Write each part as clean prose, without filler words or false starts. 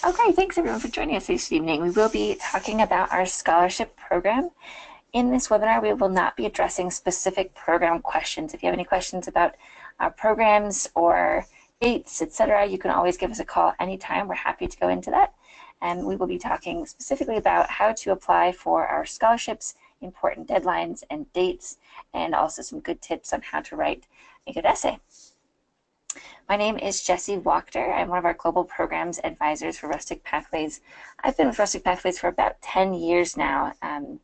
Okay, thanks everyone for joining us this evening. We will be talking about our scholarship program. In this webinar, we will not be addressing specific program questions. If you have any questions about our programs or dates, etc., you can always give us a call anytime. We're happy to go into that. And we will be talking specifically about how to apply for our scholarships, important deadlines and dates, and also some good tips on how to write a good essay. My name is Jessie Wachter. I'm one of our global programs advisors for Rustic Pathways. I've been with Rustic Pathways for about 10 years now, and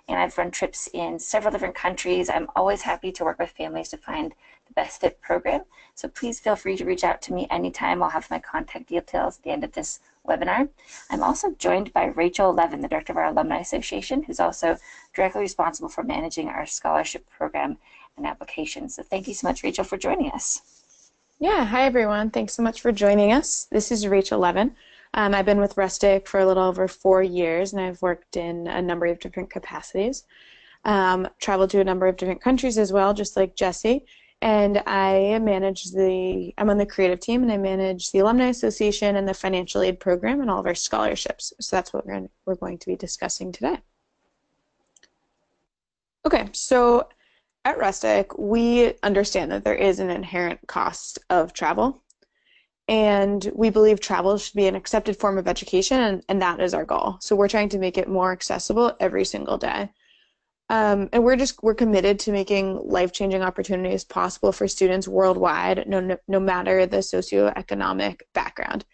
I've run trips in several different countries. I'm always happy to work with families to find the best fit program, so please feel free to reach out to me anytime. I'll have my contact details at the end of this webinar. I'm also joined by Rachel Levin, the director of our Alumni Association, who's also directly responsible for managing our scholarship program and applications. So thank you so much, Rachel, for joining us. Yeah, hi everyone. Thanks so much for joining us. This is Rachel Levin. I've been with Rustic for a little over 4 years, and I've worked in a number of different capacities. Traveled to a number of different countries as well, just like Jessie. And I'm on the creative team, and I manage the Alumni Association and the financial aid program and all of our scholarships. So that's what we're going to be discussing today. Okay, so at Rustic, we understand that there is an inherent cost of travel, and we believe travel should be an accepted form of education, and that is our goal. So we're trying to make it more accessible every single day. And we're committed to making life-changing opportunities possible for students worldwide, no matter the socioeconomic background.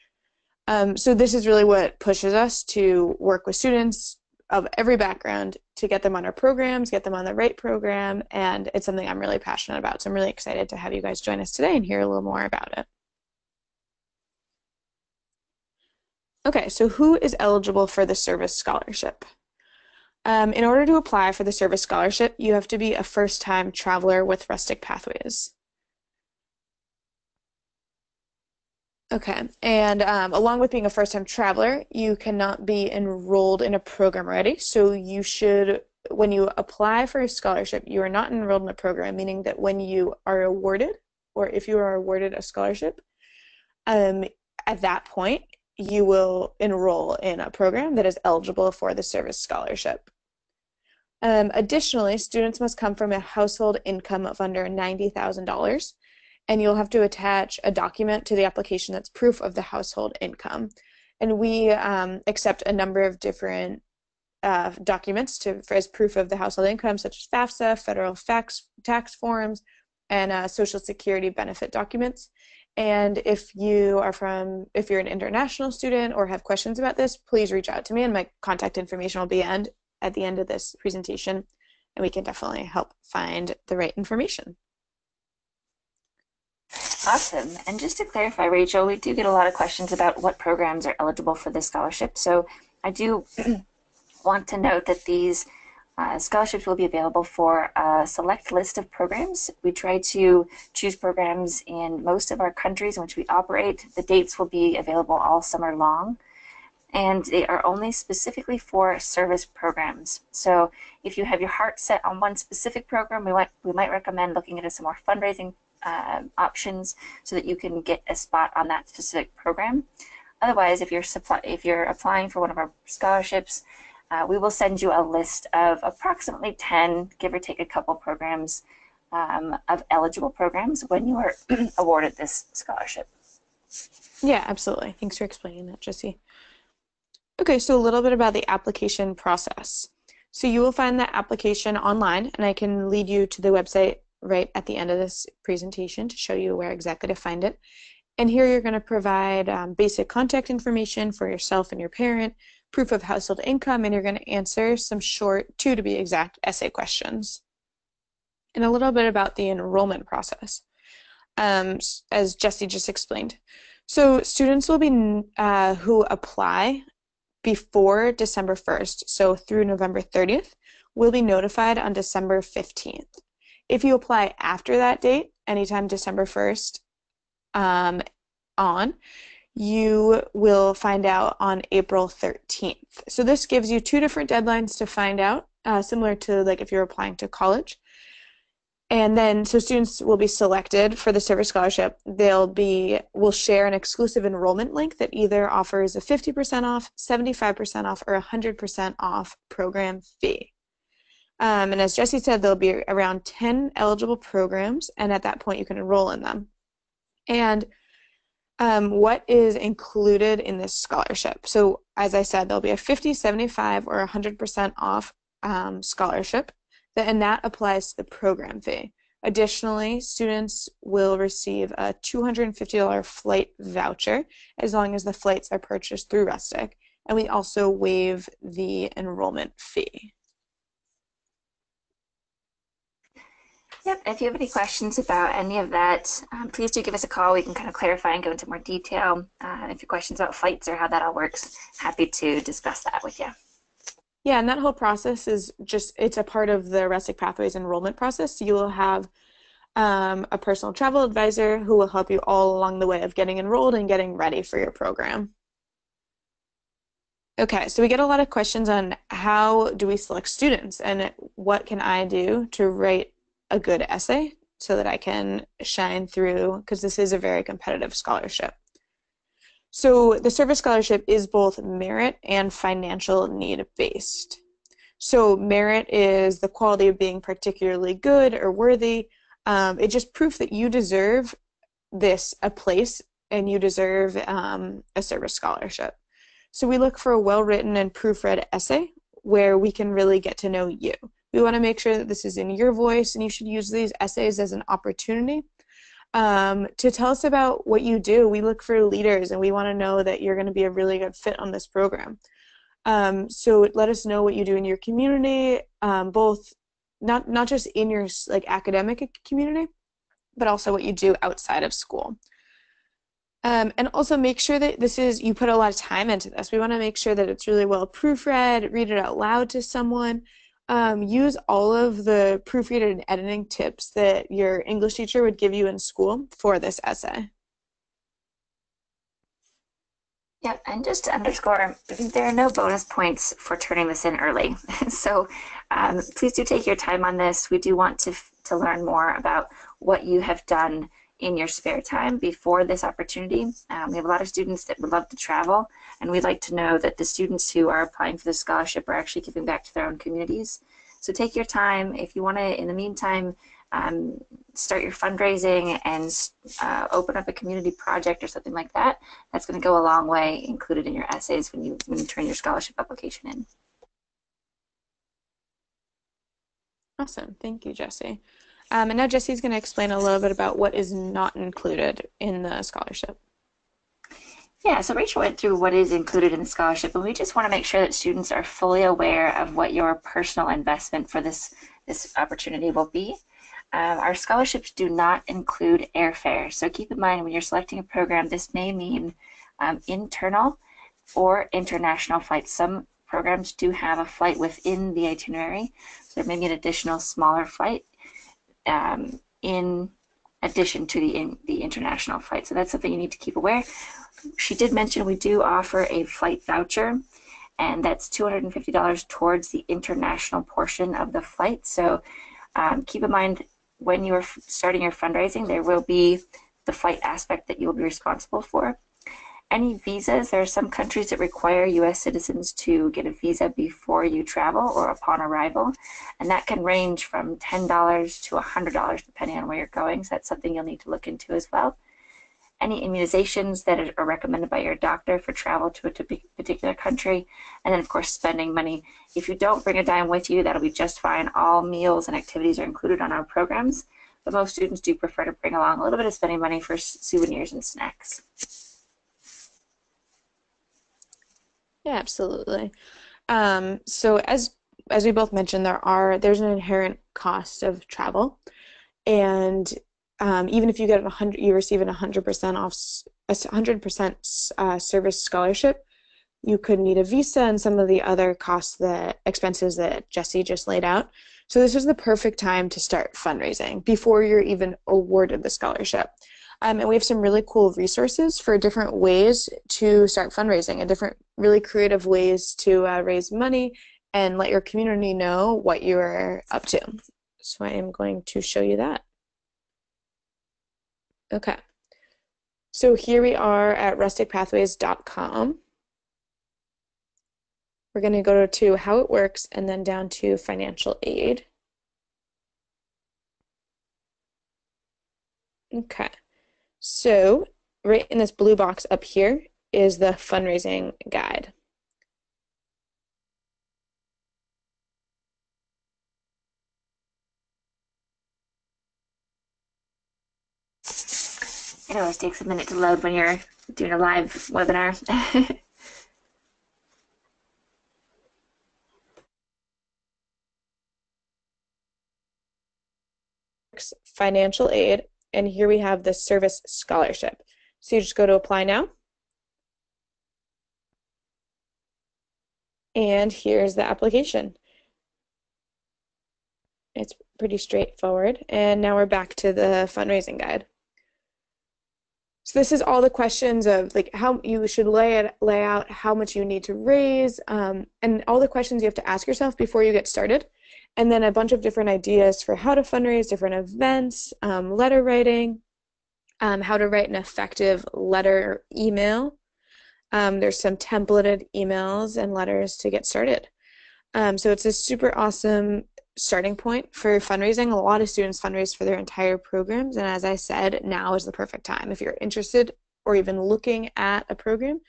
So this is really what pushes us to work with students of every background to get them on our programs, get them on the right program, and it's something I'm really passionate about. So I'm really excited to have you guys join us today and hear a little more about it. Okay, so who is eligible for the service scholarship? In order to apply for the service scholarship, you have to be a first-time traveler with Rustic Pathways. Okay, and along with being a first-time traveler, you cannot be enrolled in a program already. So you should, when you apply for a scholarship, you are not enrolled in a program, meaning that when you are awarded, or if you are awarded a scholarship, at that point, you will enroll in a program that is eligible for the service scholarship. Additionally, students must come from a household income of under $90,000, and you'll have to attach a document to the application that's proof of the household income. And we accept a number of different documents as proof of the household income, such as FAFSA, federal tax forms, and Social Security benefit documents. And if you're an international student or have questions about this, please reach out to me, and my contact information will be at the end of this presentation, and we can definitely help find the right information. Awesome. And just to clarify, Rachel, we do get a lot of questions about what programs are eligible for this scholarship. So I do want to note that these scholarships will be available for a select list of programs. We try to choose programs in most of our countries in which we operate. The dates will be available all summer long, and they are only specifically for service programs. So if you have your heart set on one specific program, we might recommend looking into some more fundraising options so that you can get a spot on that specific program. Otherwise, if you're applying for one of our scholarships, we will send you a list of approximately 10, give or take a couple programs, of eligible programs when you are awarded this scholarship. Yeah, absolutely. Thanks for explaining that, Jessie. Okay, so a little bit about the application process. So you will find the application online, and I can lead you to the website right at the end of this presentation to show you where exactly to find it. And here you're going to provide basic contact information for yourself and your parent, proof of household income, and you're going to answer some short, 2 to be exact, essay questions. And a little bit about the enrollment process, as Jessie just explained. So students will be who apply before December 1st, so through November 30th, will be notified on December 15th. If you apply after that date, anytime December 1st on, you will find out on April 13th. So this gives you 2 different deadlines to find out, similar to like if you're applying to college. And then, so students will be selected for the service scholarship. Will share an exclusive enrollment link that either offers a 50% off, 75% off, or 100% off program fee. And as Jesse said, there'll be around 10 eligible programs, and at that point you can enroll in them. And what is included in this scholarship? So as I said, there'll be a 50, 75, or 100% off scholarship, and that applies to the program fee. Additionally, students will receive a $250 flight voucher as long as the flights are purchased through Rustic, and we also waive the enrollment fee. Yep, if you have any questions about any of that, please do give us a call. We can kind of clarify and go into more detail. If you have questions about flights or how that all works, happy to discuss that with you. Yeah, and that whole process is it's a part of the Rustic Pathways enrollment process. So you will have a personal travel advisor who will help you all along the way of getting enrolled and getting ready for your program. Okay, so we get a lot of questions on how do we select students and what can I do to write a good essay so that I can shine through, because this is a very competitive scholarship. So the service scholarship is both merit and financial need based. So merit is the quality of being particularly good or worthy. It's just proof that you deserve a place and you deserve a service scholarship. So we look for a well-written and proofread essay where we can really get to know you. We want to make sure that this is in your voice, and you should use these essays as an opportunity to tell us about what you do. We look for leaders, and we want to know that you're going to be a really good fit on this program. So let us know what you do in your community, both not just in your academic community, but also what you do outside of school. And also make sure that you put a lot of time into this. We want to make sure that it's really well proofread, read it out loud to someone. Use all of the proofreading and editing tips that your English teacher would give you in school for this essay. Yep, and just to underscore, there are no bonus points for turning this in early. So please do take your time on this. We do want to learn more about what you have done in your spare time before this opportunity. We have a lot of students that would love to travel, and we'd like to know that the students who are applying for the scholarship are actually giving back to their own communities. So take your time. If you want to, in the meantime, start your fundraising and open up a community project or something like that, that's going to go a long way included in your essays when you turn your scholarship application in. Awesome. Thank you, Jesse. And now Jesse's going to explain a little bit about what is not included in the scholarship. Yeah, so Rachel went through what is included in the scholarship, and we just want to make sure that students are fully aware of what your personal investment for this opportunity will be. Our scholarships do not include airfare, so keep in mind when you're selecting a program, this may mean internal or international flights. Some programs do have a flight within the itinerary, so there may be an additional smaller flight in addition to the international flight. So that's something you need to keep aware. She did mention we do offer a flight voucher, and that's $250 towards the international portion of the flight. So keep in mind when you are starting your fundraising, there will be the flight aspect that you will be responsible for. Any visas, there are some countries that require U.S. citizens to get a visa before you travel or upon arrival, and that can range from $10 to $100 depending on where you're going, so that's something you'll need to look into as well. Any immunizations that are recommended by your doctor for travel to a particular country, and then of course spending money. If you don't bring a dime with you, that'll be just fine. All meals and activities are included on our programs, but most students do prefer to bring along a little bit of spending money for souvenirs and snacks. Yeah, absolutely. So as we both mentioned, there's an inherent cost of travel, and even if you get you receive an 100% off, 100% service scholarship, you could need a visa and some of the other expenses that Jesse just laid out. So this is the perfect time to start fundraising before you're even awarded the scholarship. And we have some really cool resources for different ways to start fundraising and different really creative ways to raise money and let your community know what you're up to. So I am going to show you that. Okay. So here we are at rusticpathways.com. We're going to go to how it works and then down to financial aid. Okay. So right in this blue box up here is the fundraising guide. It always takes a minute to load when you're doing a live webinar. Financial aid, and here we have the service scholarship. So you just go to apply now. And here's the application. It's pretty straightforward. And now we're back to the fundraising guide. So this is all the questions of like how you should lay out how much you need to raise, and all the questions you have to ask yourself before you get started. And then a bunch of different ideas for how to fundraise, different events, letter writing, how to write an effective letter or email. There's some templated emails and letters to get started. So it's a super awesome starting point for fundraising. A lot of students fundraise for their entire programs, and as I said, now is the perfect time. If you're interested or even looking at a program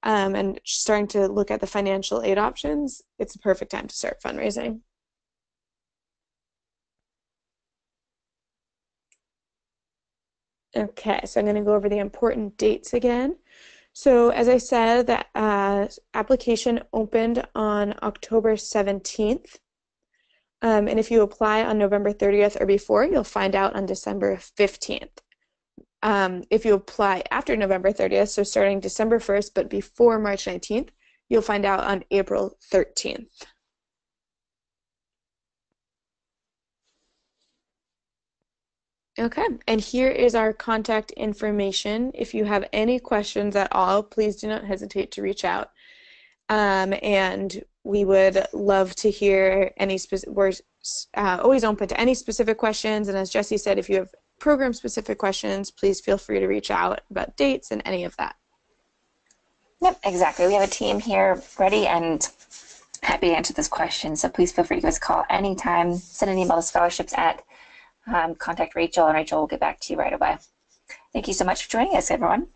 and starting to look at the financial aid options, it's the perfect time to start fundraising. Okay, so I'm going to go over the important dates again. So as I said, the application opened on October 17th. And if you apply on November 30th or before, you'll find out on December 15th. If you apply after November 30th, so starting December 1st, but before March 19th, you'll find out on April 13th. Okay, and here is our contact information. If you have any questions at all, please do not hesitate to reach out. And we would love to hear any we're always open to any specific questions. And as Jesse said, if you have program-specific questions, please feel free to reach out about dates and any of that. Yep, exactly. We have a team here ready and happy to answer this question. So please feel free to give us a call anytime. Send an email to scholarships at contact Rachel, and Rachel will get back to you right away. Thank you so much for joining us, everyone.